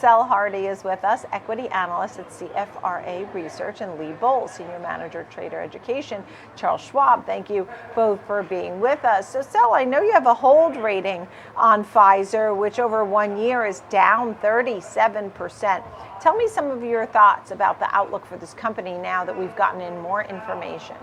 Sel Hardy is with us, equity analyst at CFRA Research, and Lee Bohl, senior manager, trader education. Charles Schwab, thank you both for being with us. So Sel, I know you have a hold rating on Pfizer, which over 1 year is down 37%. Tell me some of your thoughts about the outlook for this company now that we've gotten in more information.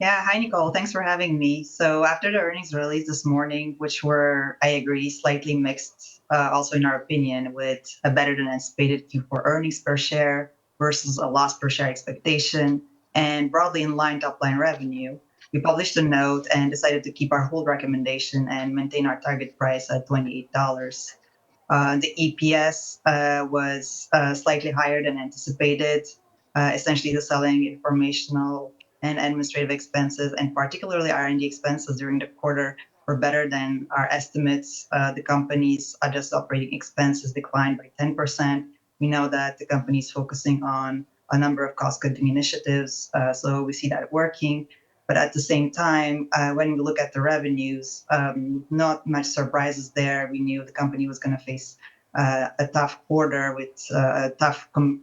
Yeah, hi Nicole. Thanks for having me. So after the earnings release this morning, which were, I agree, slightly mixed, also in our opinion, with a better than anticipated Q4 earnings per share versus a loss per share expectation, and broadly in line top line revenue, we published a note and decided to keep our hold recommendation and maintain our target price at $28. The EPS was slightly higher than anticipated. Essentially, the selling, informational, and administrative expenses, and particularly R&D expenses during the quarter, were better than our estimates. The company's adjusted operating expenses declined by 10%. We know that the company is focusing on a number of cost-cutting initiatives, so we see that working. But at the same time, when we look at the revenues, not much surprises there. We knew the company was going to face a tough quarter with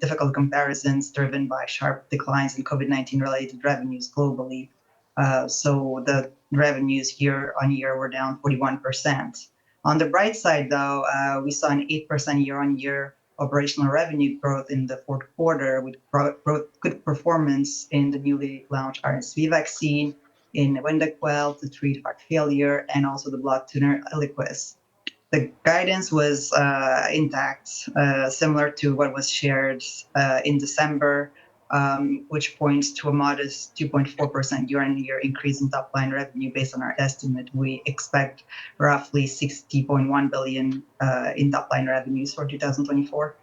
difficult comparisons driven by sharp declines in COVID-19 related revenues globally. So the revenues year on year were down 41%. On the bright side, though, we saw an 8% year on year operational revenue growth in the fourth quarter with good performance in the newly launched RSV vaccine, in Vyndaqel to treat heart failure, and also the blood thinner Eliquis. The guidance was intact, similar to what was shared in December, which points to a modest 2.4% year-on-year increase in top-line revenue. Based on our estimate, we expect roughly $60.1 billion in top-line revenues for 2024.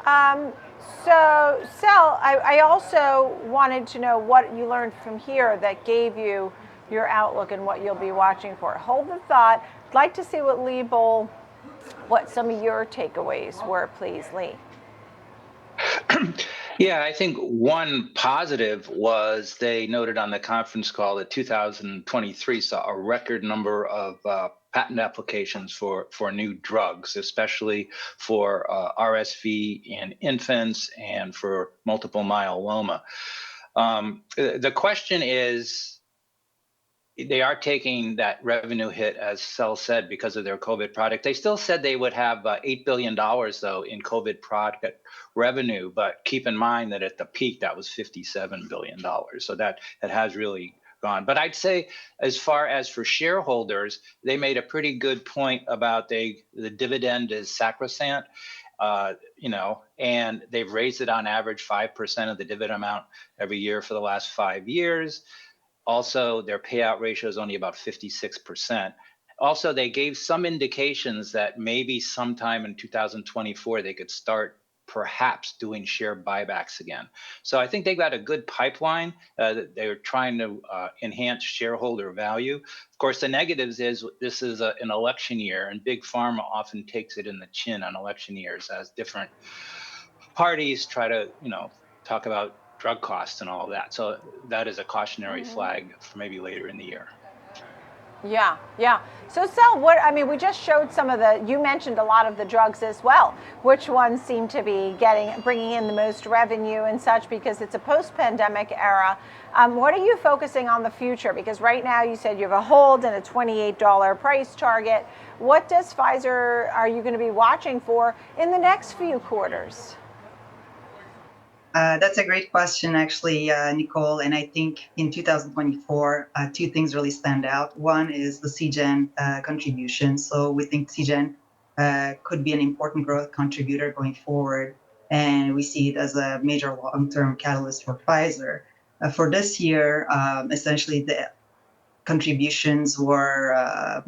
So, Sel, I also wanted to know what you learned from here that gave you your outlook and what you'll be watching for. Hold the thought. I'd like to see what Lee Bohl, what some of your takeaways were, please, Lee. Yeah, I think one positive was they noted on the conference call that 2023 saw a record number of patent applications for new drugs, especially for RSV in infants and for multiple myeloma. The question is, they are taking that revenue hit, as Sel said, because of their COVID product. They still said they would have $8 billion, though, in COVID product revenue. But keep in mind that at the peak, that was $57 billion. So that it has really gone. But I'd say as far as for shareholders, they made a pretty good point about the dividend is sacrosanct. And they've raised it on average 5% of the dividend amount every year for the last 5 years. Also, their payout ratio is only about 56%. Also, they gave some indications that maybe sometime in 2024, they could start perhaps doing share buybacks again. So I think they got a good pipeline. They're trying to enhance shareholder value. Of course, the negatives is this is an election year, and Big Pharma often takes it in the chin on election years as different parties try to, talk about drug costs and all of that. So that is a cautionary flag for maybe later in the year. Yeah. So Sel, we just showed some of you mentioned a lot of the drugs as well. Which ones seem to be bringing in the most revenue and such, because it's a post-pandemic era. What are you focusing on the future? Because right now you said you have a hold and a $28 price target. What does Pfizer are you going to be watching for in the next few quarters? That's a great question, actually, Nicole. And I think in 2024, two things really stand out. One is the Seagen contribution. So we think Seagen could be an important growth contributor going forward. And we see it as a major long-term catalyst for Pfizer. For this year, essentially, the contributions were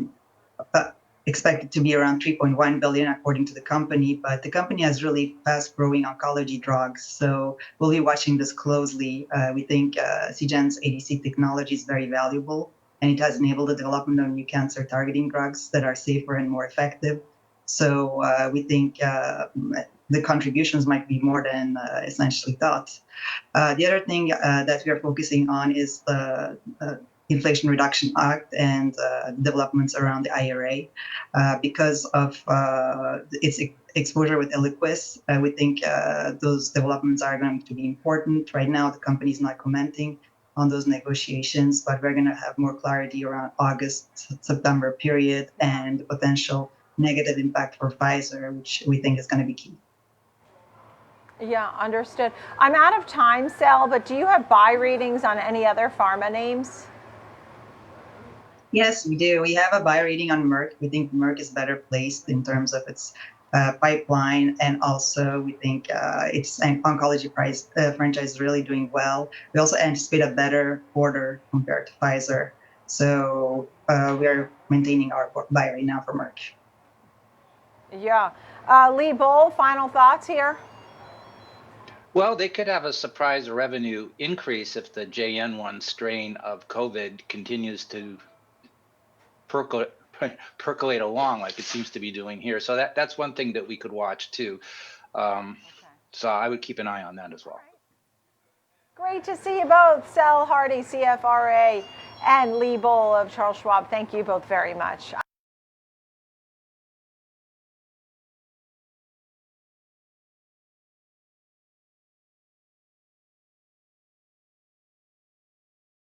expected to be around $3.1 billion, according to the company. But the company has really fast-growing oncology drugs, so we'll be watching this closely. We think Seagen's ADC technology is very valuable, and it has enabled the development of new cancer-targeting drugs that are safer and more effective. So we think the contributions might be more than essentially thought. The other thing that we are focusing on is the Inflation Reduction Act and developments around the IRA. Because of its exposure with Eliquis, we think those developments are going to be important. Right now, the company is not commenting on those negotiations, but we're going to have more clarity around August, September period and the potential negative impact for Pfizer, which we think is going to be key. Yeah, understood. I'm out of time, Sel, but do you have buy readings on any other pharma names? Yes, we do. We have a buy rating on Merck. We think Merck is better placed in terms of its pipeline, and also we think its oncology franchise is really doing well. We also anticipate a better quarter compared to Pfizer. So we are maintaining our buy right now for Merck. Yeah. Lee Bohl, final thoughts here? Well, they could have a surprise revenue increase if the JN1 strain of COVID continues to percolate along like it seems to be doing here. So that's one thing that we could watch too. So I would keep an eye on that as well. Great to see you both, Sel Hardy, CFRA, and Lee Bohl of Charles Schwab. Thank you both very much.